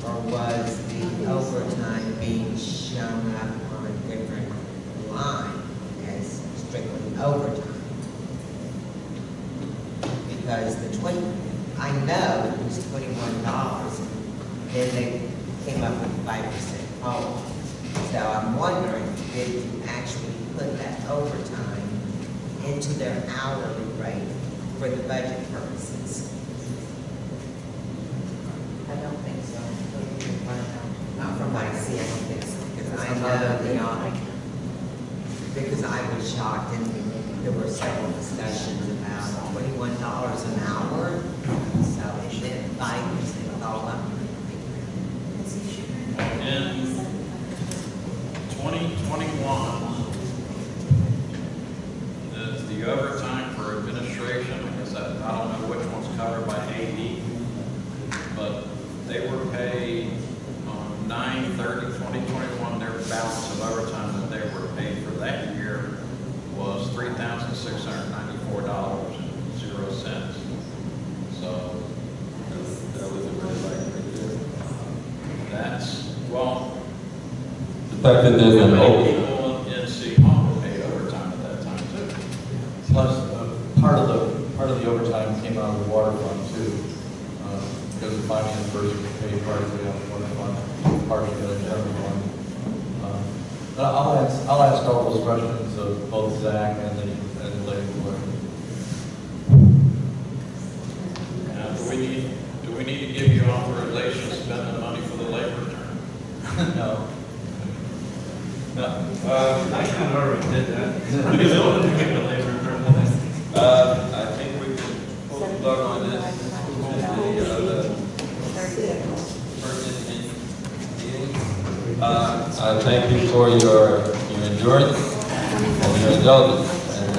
or was the overtime being shown up on a different line as strictly overtime? Because I know it was $21, then they came up with 5% COLA. So I'm wondering, did you actually put that overtime into their hourly rate for the budget purposes? I don't think so. Not from what I see, I don't think so, because I know the audit. Because I was shocked, and there were several discussions about $21 an hour, so it did 5% all up. In 2021, the overtime for administration, I guess I don't know which one's covered by AD, but they were paid on 9/30/2021, their balance of overtime that they were paid for that year was $3,694.00. So That was a red light right there. that's, well, The fact that there's an open, people in City Hall were paid overtime at that time too. Plus, part of the overtime came out of the water fund too, because the finance person paid partially out of the water fund, partially out of the general fund. But I'll ask all those questions of both Zach and the labor board. Now, do we need to give you authorization to spend the money for the labor return? No. No. I kind of already did that. Because I wanted to get the labor return. I think we can pull the plug on this. I thank you for your endurance and your indulgence. And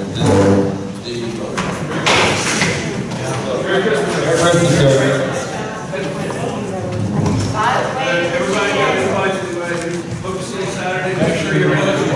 Merry Christmas, sir. Everybody, hope to see you Saturday. Make sure you're ready.